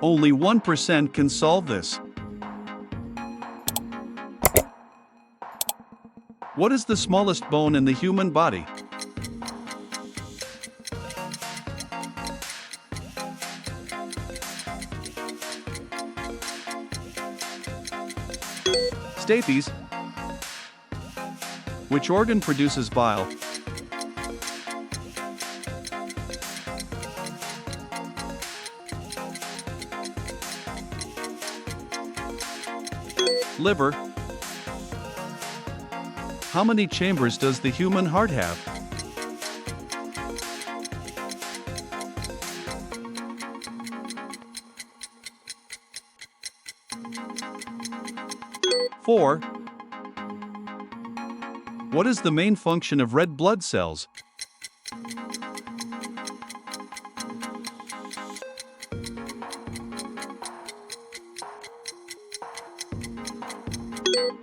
Only 1% can solve this. What is the smallest bone in the human body? Stapes. Which organ produces bile? Liver. How many chambers does the human heart have? Four. What is the main function of red blood cells?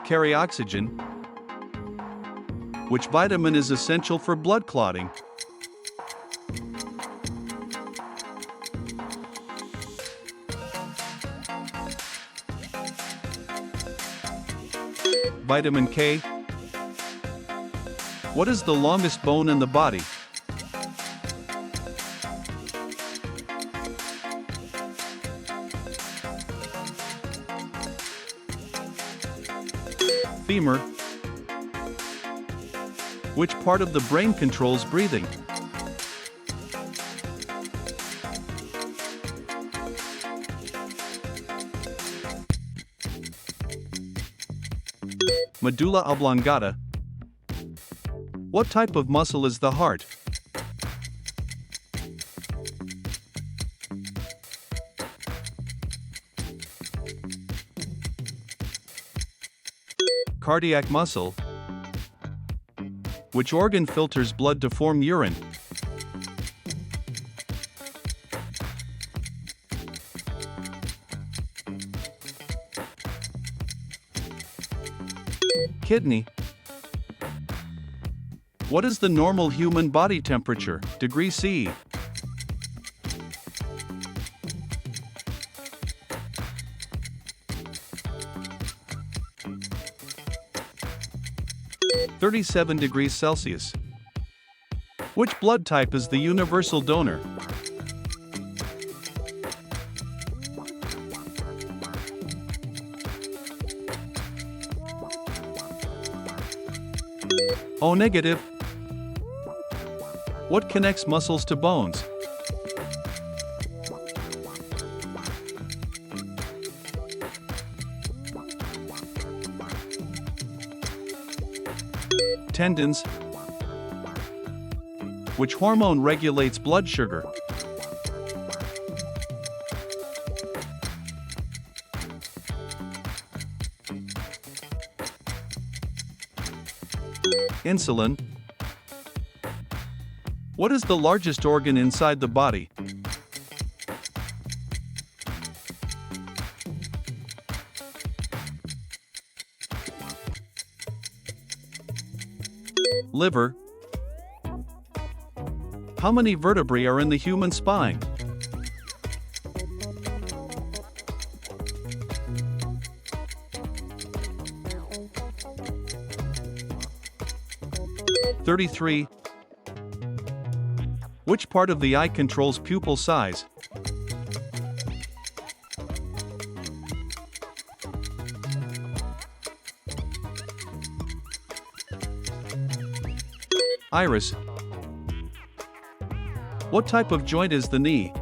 Carry oxygen. Which vitamin is essential for blood clotting? Vitamin K. What is the longest bone in the body? Femur. Which part of the brain controls breathing? Medulla oblongata. What type of muscle is the heart? Cardiac muscle. Which organ filters blood to form urine? Kidney. What is the normal human body temperature, degree C? (37°C). Which blood type is the universal donor? O negative. What connects muscles to bones? Tendons. Which hormone regulates blood sugar? Insulin. What is the largest organ inside the body? Liver. How many vertebrae are in the human spine? (33). Which part of the eye controls pupil size? Iris. What type of joint is the knee?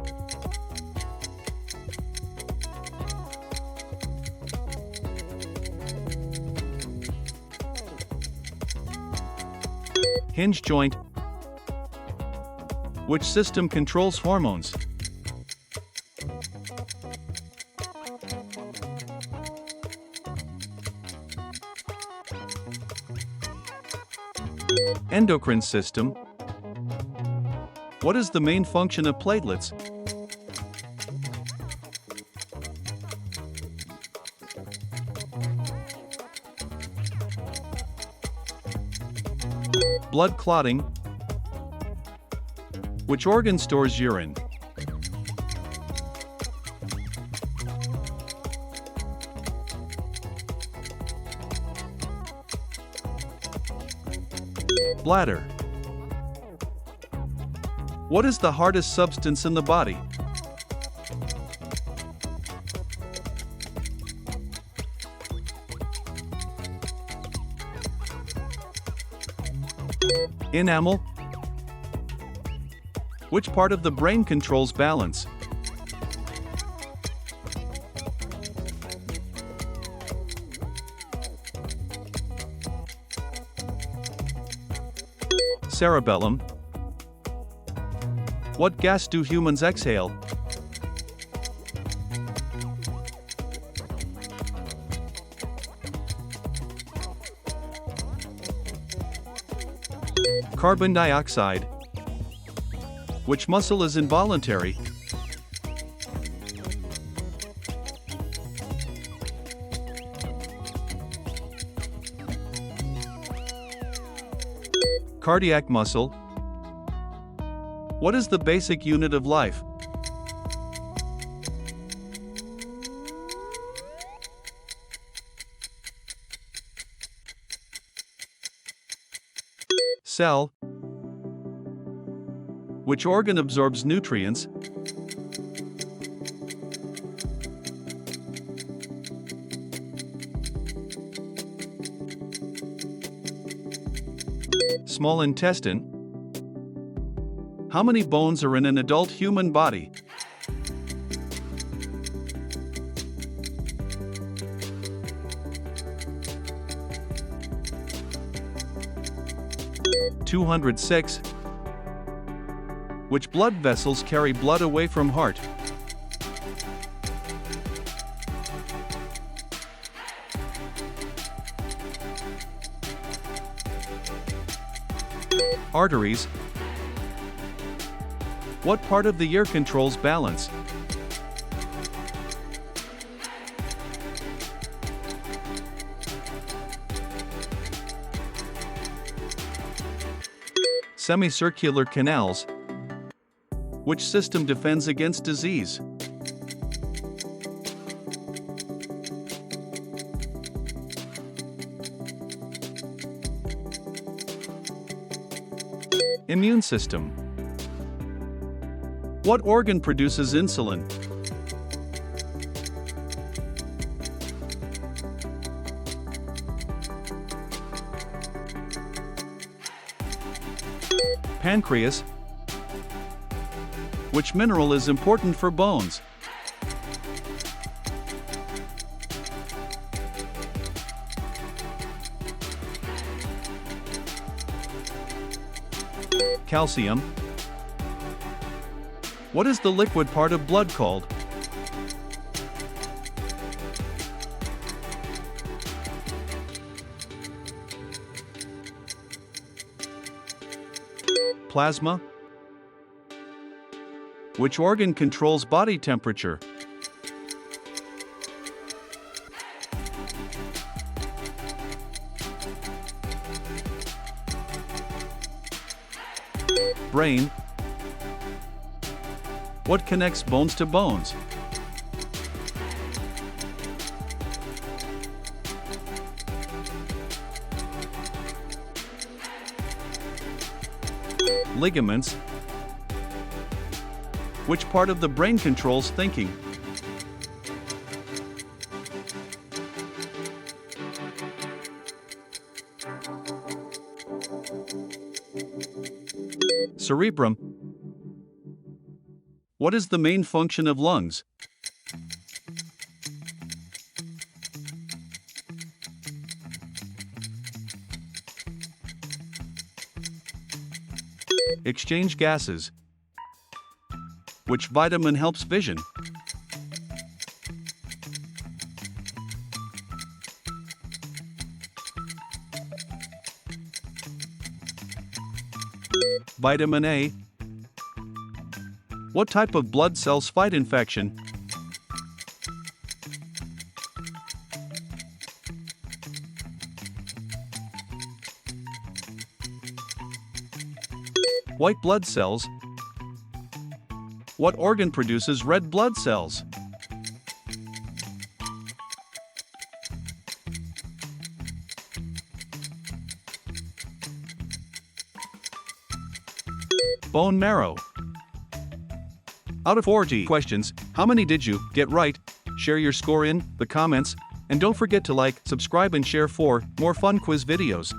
Hinge joint. Which system controls hormones? Endocrine system. What is the main function of platelets? Blood clotting. Which organ stores urine? Bladder. What is the hardest substance in the body? Enamel. Which part of the brain controls balance? Cerebellum. What gas do humans exhale? Carbon dioxide. Which muscle is involuntary? Cardiac muscle. What is the basic unit of life? Cell. Which organ absorbs nutrients? Small intestine. How many bones are in an adult human body? (206). Which blood vessels carry blood away from heart? Arteries. What part of the ear controls balance? Semicircular canals. Which system defends against disease? Immune system. What organ produces insulin? Pancreas. Which mineral is important for bones? Calcium. What is the liquid part of blood called? Plasma. Which organ controls body temperature? Brain. What connects bones to bones? Ligaments. Which part of the brain controls thinking? Cerebrum. What is the main function of lungs? Exchange gases. Which vitamin helps vision? Vitamin A. What type of blood cells fight infection? White blood cells. What organ produces red blood cells? Bone marrow. Out of 40 questions, how many did you get right? Share your score in the comments, and don't forget to like, subscribe and share for more fun quiz videos.